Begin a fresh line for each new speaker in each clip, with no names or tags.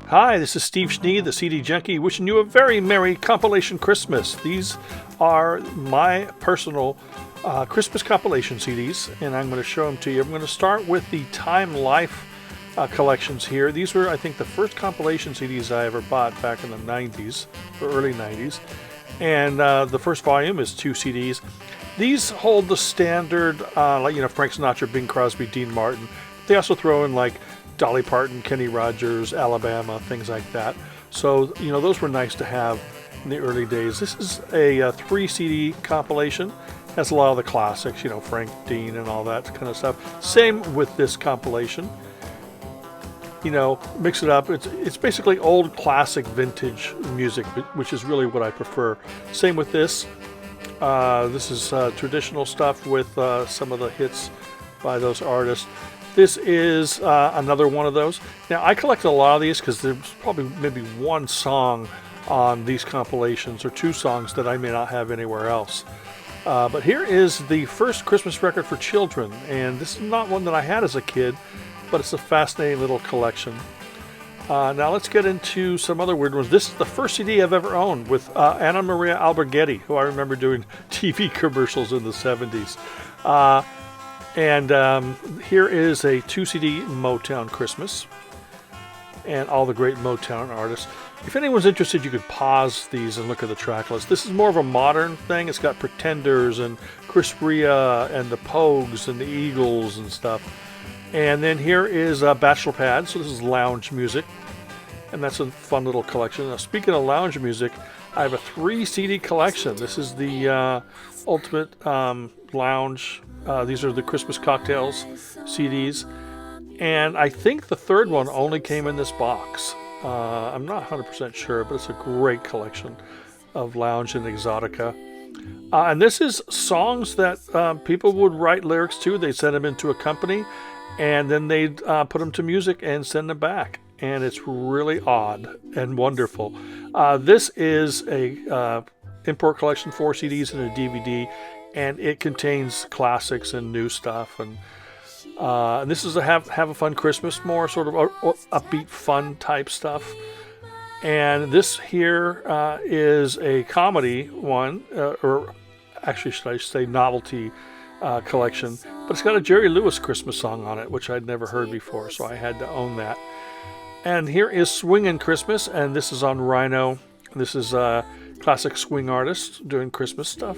Hi, this is Steve Schnee, the CD Junkie, wishing you a very Merry Compilation Christmas. These are my personal Christmas compilation CDs, and I'm going to show them to you. I'm going to start with the Time Life collections here. These were, I think, the first compilation CDs I ever bought back in the 90s, or early 90s. And the first volume is 2 CDs. These hold the standard, Frank Sinatra, Bing Crosby, Dean Martin. They also throw in, Dolly Parton, Kenny Rogers, Alabama, things like that. So, those were nice to have in the early days. This is a 3 CD compilation. Has a lot of the classics, Frank, Dean, and all that kind of stuff. Same with this compilation. Mix it up. It's basically old classic vintage music, which is really what I prefer. Same with this. This is traditional stuff with some of the hits by those artists. This is another one of those. Now, I collected a lot of these because there's probably maybe one song on these compilations or 2 songs that I may not have anywhere else. But here is the first Christmas record for children, and this is not one that I had as a kid, but it's a fascinating little collection. Now let's get into some other weird ones. This is the first CD I've ever owned with Anna Maria Alberghetti, who I remember doing TV commercials in the 70s. And here is a 2 CD Motown Christmas and all the great Motown artists. If anyone's interested, you could pause these and look at the track list. This is more of a modern thing. It's got Pretenders and Chris Rea and the Pogues and the Eagles and stuff. And then here is Bachelor Pad. So this is lounge music. And that's a fun little collection. Now, speaking of lounge music, I have a 3 CD collection. This is the Ultimate Lounge. These are the Christmas Cocktails CDs. And I think the third one only came in this box. I'm not 100% sure, but it's a great collection of lounge and exotica. And this is songs that people would write lyrics to. They send them into a company, and then they'd put them to music and send them back. And it's really odd and wonderful. This is a import collection, 4 CDs and a DVD, and it contains classics and new stuff. And this is a have a fun Christmas, more sort of upbeat, fun type stuff. And this here is a comedy one, or actually should I say novelty collection. But it's got a Jerry Lewis Christmas song on it, which I'd never heard before, so I had to own that. And here is Swingin' Christmas, and this is on Rhino. This is a classic swing artist doing Christmas stuff.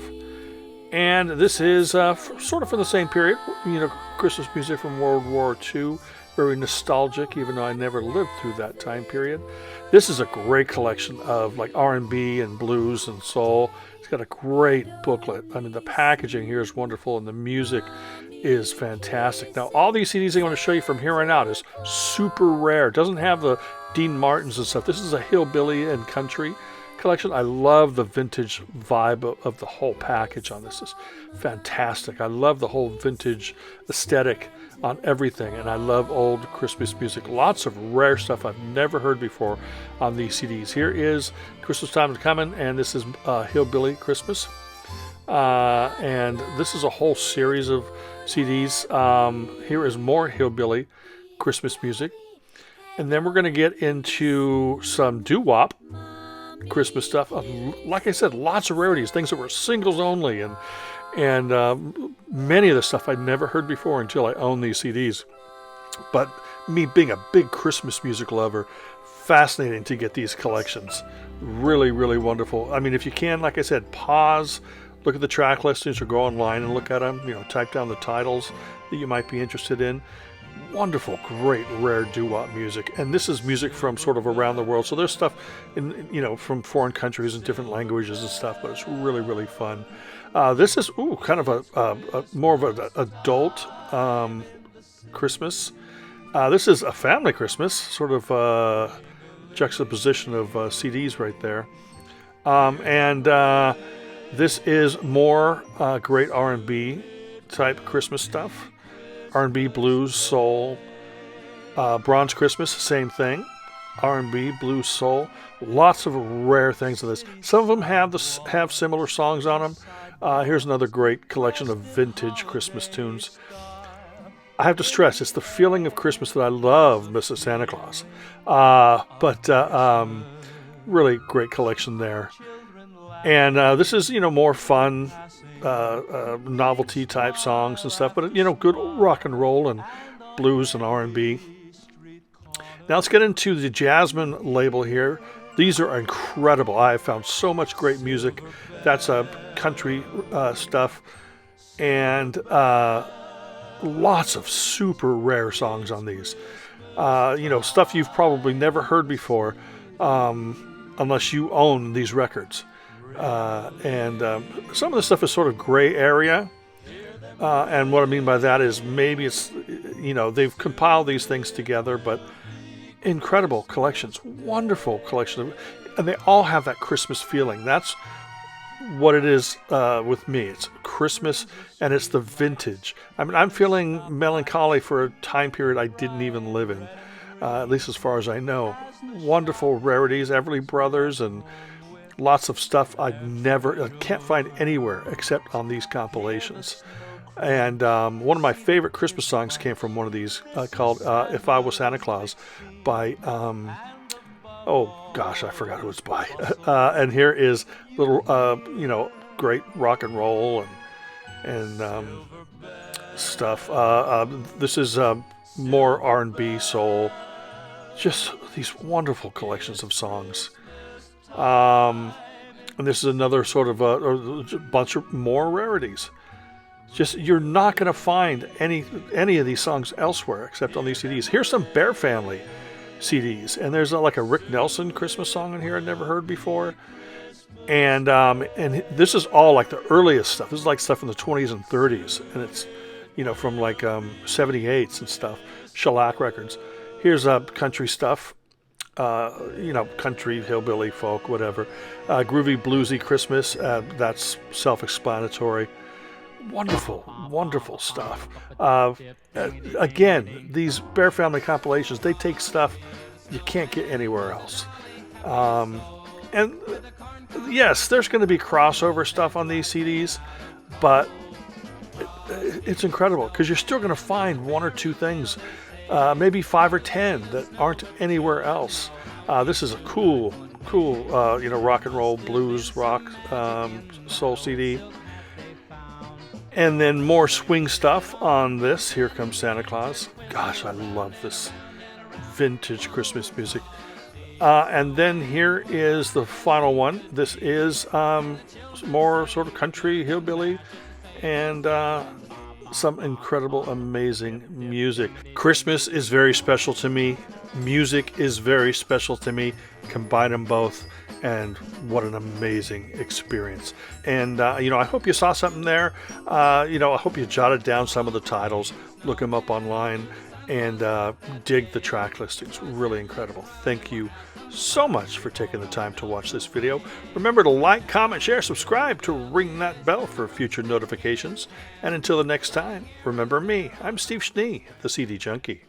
And this is sort of from the same period, Christmas music from World War II, very nostalgic, even though I never lived through that time period. This is a great collection of R&B and blues and soul. It's got a great booklet. I mean, the packaging here is wonderful, and the music is fantastic. Now, all these CDs I'm going to show you from here on out is super rare. It doesn't have the Dean Martins and stuff. This is a hillbilly and country collection. I love the vintage vibe of the whole package on this. It's fantastic. I love the whole vintage aesthetic on everything, and I love old Christmas music. Lots of rare stuff I've never heard before on these CDs. Here is Christmas Time is Coming, and this is Hillbilly Christmas. And this is a whole series of CDs. Here is more hillbilly Christmas music. And then we're going to get into some doo-wop Christmas stuff. Like I said, lots of rarities, things that were singles only, and many of the stuff I'd never heard before until I owned these CDs. But me being a big Christmas music lover, fascinating to get these collections. Really, really wonderful. I mean, if you can, like I said, pause, look at the track listings, or go online and look at them. Type down the titles that you might be interested in. Wonderful, great, rare doo-wop music. And this is music from sort of around the world. So there's stuff from foreign countries and different languages and stuff, but it's really, really fun. This is kind of a more of an adult Christmas. This is a family Christmas, sort of juxtaposition of CDs right there. And this is more great R&B type Christmas stuff. R&B, blues, soul. Bronze Christmas, same thing. R&B, blues, soul. Lots of rare things in this. Some of them have similar songs on them. Here's another great collection of vintage Christmas tunes. I have to stress, it's the feeling of Christmas that I love, Mrs. Santa Claus. Really great collection there. And this is, more fun, novelty type songs and stuff, but, good rock and roll and blues and R&B. Now let's get into the Jasmine label here. These are incredible. I have found so much great music. That's country stuff. And lots of super rare songs on these. Stuff you've probably never heard before unless you own these records. And some of the stuff is sort of gray area. And what I mean by that is maybe it's, they've compiled these things together, but incredible collections, wonderful collection. And they all have that Christmas feeling. That's what it is with me. It's Christmas and it's the vintage. I mean, I'm feeling melancholy for a time period I didn't even live in, at least as far as I know. Wonderful rarities, Everly Brothers, and lots of stuff I can't find anywhere except on these compilations. And one of my favorite Christmas songs came from one of these called If I Was Santa Claus by, oh gosh, I forgot who it's by. And here is little, great rock and roll and stuff. This is more R&B, soul, just these wonderful collections of songs. And this is another sort of a bunch of more rarities. Just, you're not going to find any of these songs elsewhere except on these CDs. Here's some Bear Family CDs, and there's like a Rick Nelson Christmas song in here I'd never heard before. And this is all like the earliest stuff. This is like stuff from the 20s and 30s, and it's from like 78s and stuff, shellac records. Here's country stuff. Country, hillbilly, folk, whatever. Groovy, bluesy Christmas. That's self-explanatory. Wonderful, wonderful stuff. Again, these Bear Family compilations, they take stuff you can't get anywhere else. And yes, there's going to be crossover stuff on these CDs, but it's incredible because you're still going to find one or two things, maybe 5 or 10 that aren't anywhere else. This is a cool, rock and roll, blues, rock, soul CD. And then more swing stuff on this. Here Comes Santa Claus. Gosh, I love this vintage Christmas music. And then here is the final one. This is more sort of country, hillbilly, and some incredible, amazing music. Christmas is very special to me. Music is very special to me. Combine them both, and what an amazing experience. And I hope you saw something there. I hope you jotted down some of the titles, look them up online, and dig the track listings. Really incredible. Thank you so much for taking the time to watch this video. Remember to like, comment, share, subscribe to ring that bell for future notifications. And until the next time, remember me. I'm Steve Schnee, the CD Junkie.